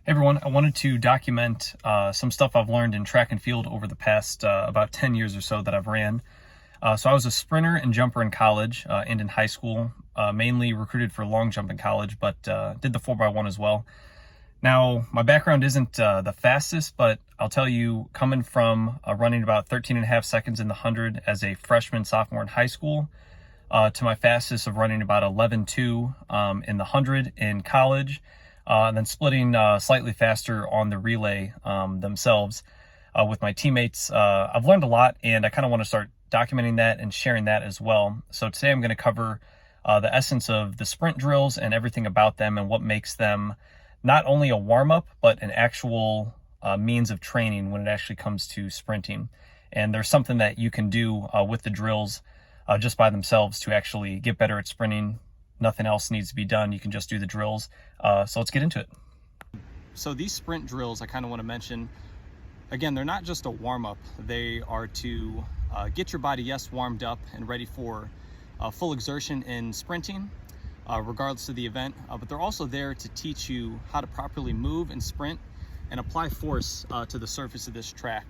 Hey everyone, I wanted to document some stuff I've learned in track and field over the past about 10 years or so that I've ran. So I was a sprinter and jumper in college and in high school, mainly recruited for long jump in college, but did the 4x1 as well. Now, my background isn't the fastest, but I'll tell you, coming from running about 13 and a half seconds in the 100 as a freshman, sophomore in high school, to my fastest of running about 11.2 in the 100 in college, and then splitting slightly faster on the relay themselves with my teammates. I've learned a lot, and I kind of want to start documenting that and sharing that as well. So today I'm going to cover the essence of the sprint drills and everything about them and what makes them not only a warm-up, but an actual means of training when it actually comes to sprinting. And there's something that you can do with the drills just by themselves to actually get better at sprinting. Nothing else needs to be done. You can just do the drills. So let's get into it. So these sprint drills, I kind of want to mention, again, they're not just a warm-up. They are to get your body, yes, warmed up and ready for full exertion in sprinting, regardless of the event. But they're also there to teach you how to properly move and sprint and apply force to the surface of this track.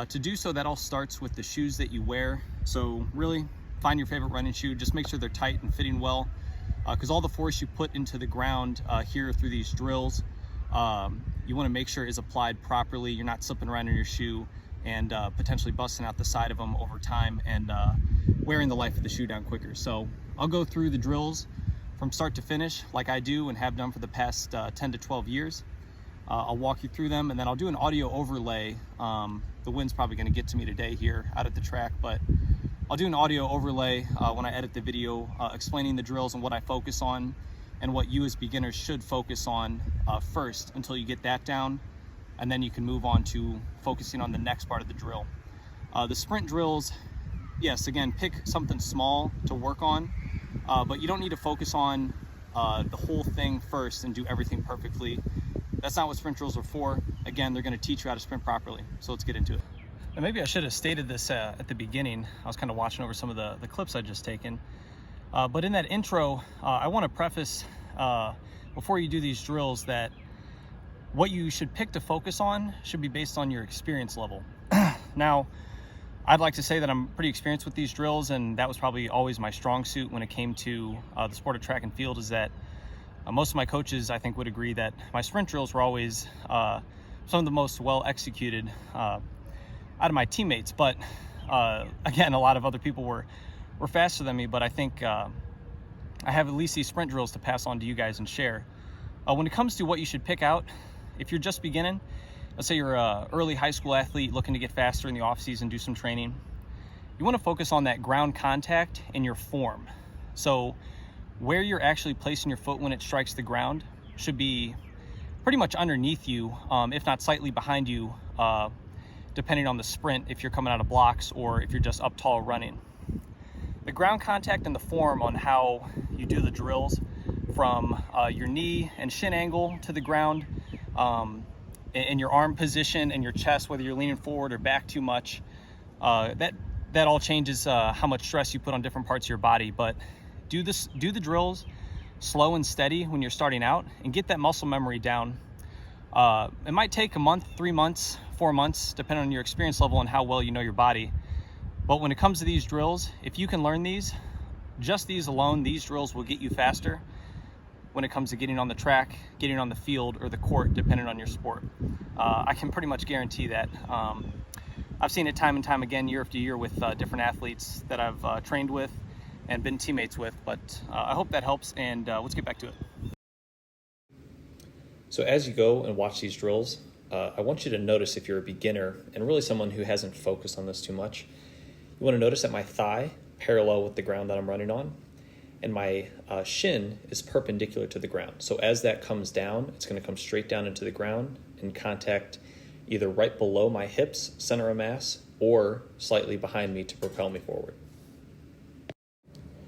To do so, that all starts with the shoes that you wear. So really, find your favorite running shoe. Just make sure they're tight and fitting well, because all the force you put into the ground here through these drills, you want to make sure is applied properly. You're not slipping around in your shoe and potentially busting out the side of them over time and wearing the life of the shoe down quicker. So I'll go through the drills from start to finish like I do and have done for the past 10 to 12 years. I'll walk you through them, and then I'll do an audio overlay. The wind's probably going to get to me today here out at the track, but I'll do an audio overlay when I edit the video, explaining the drills and what I focus on and what you as beginners should focus on first until you get that down, and then you can move on to focusing on the next part of the drill. The sprint drills, yes, again, pick something small to work on, but you don't need to focus on the whole thing first and do everything perfectly. That's not what sprint drills are for. Again, they're going to teach you how to sprint properly. So let's get into it. And maybe I should have stated this at the beginning. I was kind of watching over some of the clips I'd just taken. But in that intro, I want to preface before you do these drills that what you should pick to focus on should be based on your experience level. Now, I'd like to say that I'm pretty experienced with these drills, and that was probably always my strong suit when it came to the sport of track and field, is that most of my coaches, I think, would agree that my sprint drills were always some of the most well executed out of my teammates. But again, a lot of other people were faster than me, but I think I have at least these sprint drills to pass on to you guys and share. When it comes to what you should pick out, if you're just beginning, let's say you're an early high school athlete looking to get faster in the off season, do some training, you want to focus on that ground contact and your form. So where you're actually placing your foot when it strikes the ground should be pretty much underneath you, if not slightly behind you, depending on the sprint, if you're coming out of blocks or if you're just up tall running. The ground contact and the form on how you do the drills, from your knee and shin angle to the ground, and your arm position and your chest, whether you're leaning forward or back too much, that all changes how much stress you put on different parts of your body. But do the drills slow and steady when you're starting out and get that muscle memory down. It might take a month, 3 months, 4 months, depending on your experience level and how well you know your body. But when it comes to these drills, if you can learn these, just these alone, these drills will get you faster when it comes to getting on the track, getting on the field or the court, depending on your sport. I can pretty much guarantee that. I've seen it time and time again, year after year, with different athletes that I've trained with and been teammates with, but I hope that helps, and let's get back to it. So as you go and watch these drills, I want you to notice, if you're a beginner and really someone who hasn't focused on this too much, you want to notice that my thigh parallel with the ground that I'm running on, and my shin is perpendicular to the ground. So as that comes down, it's going to come straight down into the ground and contact either right below my hips, center of mass, or slightly behind me to propel me forward.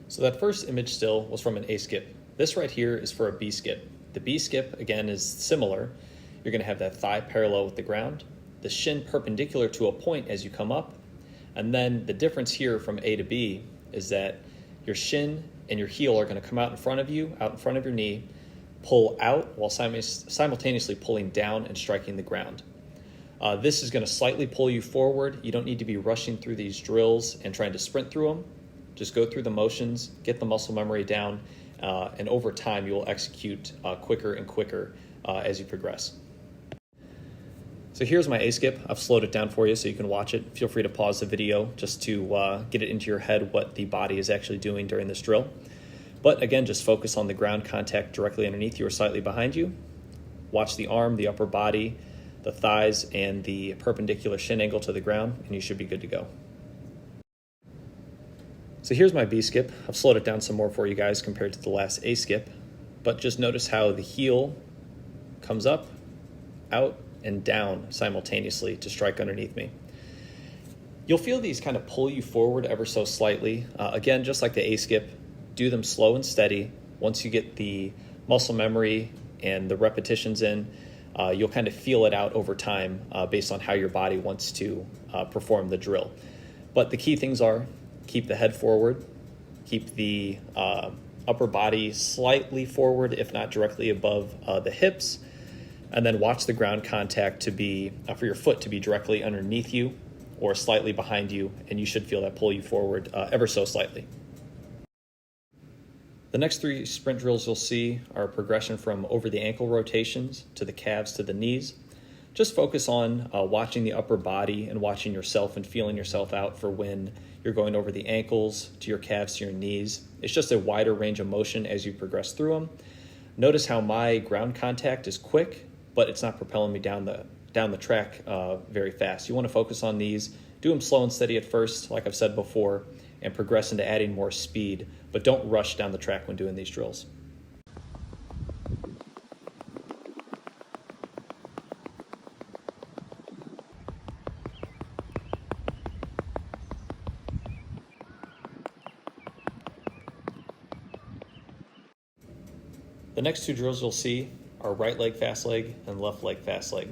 So that first image still was from an A skip. This right here is for a B skip. The B skip, again, is similar. You're going to have that thigh parallel with the ground, the shin perpendicular to a point as you come up, and then the difference here from A to B is that your shin and your heel are going to come out in front of you, out in front of your knee, pull out while simultaneously pulling down and striking the ground. This is going to slightly pull you forward. You don't need to be rushing through these drills and trying to sprint through them. Just go through the motions, get the muscle memory down, and over time you will execute quicker and quicker as you progress. So here's my A-skip. I've slowed it down for you so you can watch it. Feel free to pause the video just to get it into your head what the body is actually doing during this drill. But again, just focus on the ground contact directly underneath you or slightly behind you. Watch the arm, the upper body, the thighs, and the perpendicular shin angle to the ground, and you should be good to go. So here's my B-skip. I've slowed it down some more for you guys compared to the last A-skip, but just notice how the heel comes up, out, and down simultaneously to strike underneath me. You'll feel these kind of pull you forward ever so slightly. Again, just like the A-skip, do them slow and steady. Once you get the muscle memory and the repetitions in, you'll kind of feel it out over time based on how your body wants to perform the drill. But the key things are keep the head forward, keep the upper body slightly forward, if not directly above the hips, and then watch the ground contact to be, for your foot to be directly underneath you or slightly behind you, and you should feel that pull you forward ever so slightly. The next 3 sprint drills you'll see are a progression from over the ankle rotations to the calves to the knees. Just focus on watching the upper body and watching yourself and feeling yourself out for when you're going over the ankles to your calves to your knees. It's just a wider range of motion as you progress through them. Notice how my ground contact is quick, but it's not propelling me down the track very fast. You want to focus on these. Do them slow and steady at first, like I've said before, and progress into adding more speed, but don't rush down the track when doing these drills. The next 2 drills you'll see are right leg fast leg and left leg fast leg.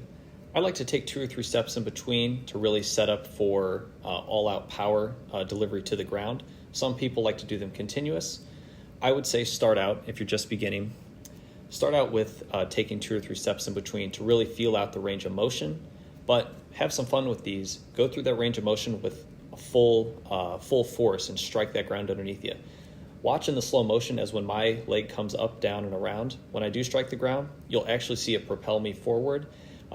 I like to take 2 or 3 steps in between to really set up for all-out power delivery to the ground. Some people like to do them continuous. I would say start out, if you're just beginning, start out with taking 2 or 3 steps in between to really feel out the range of motion, but have some fun with these. Go through that range of motion with a full force and strike that ground underneath you. Watch in the slow motion as when my leg comes up, down, and around. When I do strike the ground, you'll actually see it propel me forward.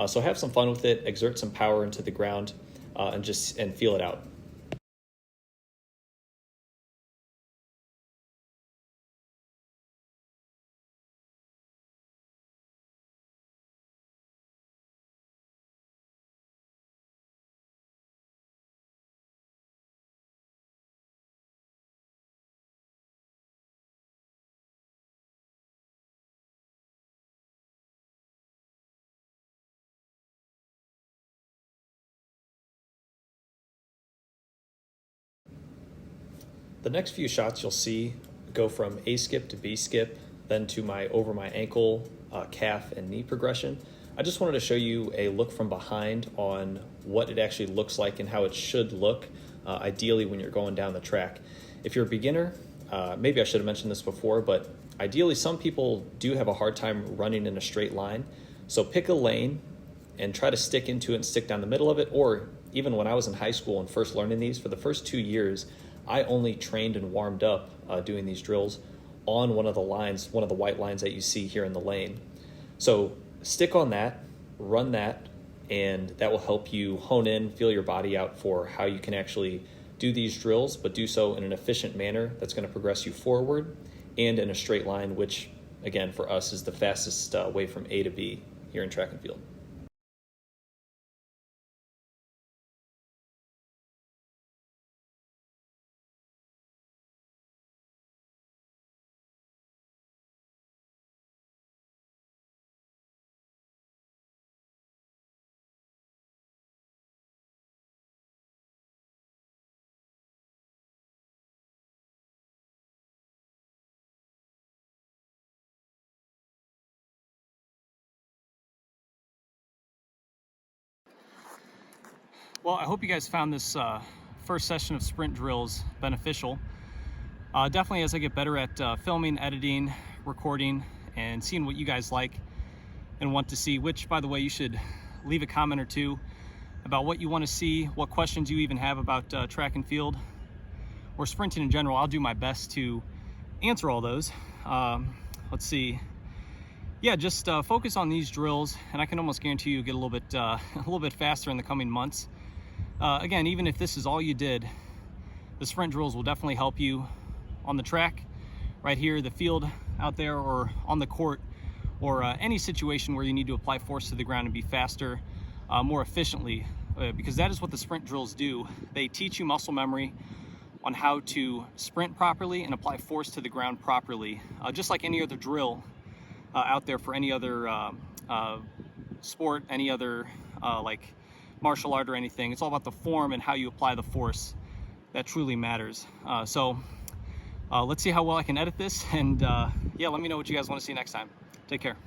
So have some fun with it, exert some power into the ground, and feel it out. The next few shots you'll see go from A-skip to B-skip, then to my over my ankle, calf, and knee progression. I just wanted to show you a look from behind on what it actually looks like and how it should look, ideally when you're going down the track. If you're a beginner, maybe I should have mentioned this before, but ideally some people do have a hard time running in a straight line. So pick a lane and try to stick into it and stick down the middle of it, or even when I was in high school and first learning these, for the first 2 years, I only trained and warmed up doing these drills on one of the lines, one of the white lines that you see here in the lane. So stick on that, run that, and that will help you hone in, feel your body out for how you can actually do these drills, but do so in an efficient manner that's going to progress you forward and in a straight line, which again for us is the fastest way from A to B here in track and field. Well, I hope you guys found this first session of sprint drills beneficial. Definitely as I get better at filming, editing, recording, and seeing what you guys like and want to see, which, by the way, you should leave a comment or two about what you want to see, what questions you even have about track and field or sprinting in general. I'll do my best to answer all those. Let's see. Yeah, just focus on these drills, and I can almost guarantee you get a little bit faster in the coming months. Again, even if this is all you did, the sprint drills will definitely help you on the track, right here, the field out there, or on the court, or any situation where you need to apply force to the ground and be faster, more efficiently, because that is what the sprint drills do. They teach you muscle memory on how to sprint properly and apply force to the ground properly, just like any other drill out there for any other sport, any other like martial art or anything. It's all about the form and how you apply the force that truly matters. So let's see how well I can edit this, and yeah, let me know what you guys want to see next time. Take care.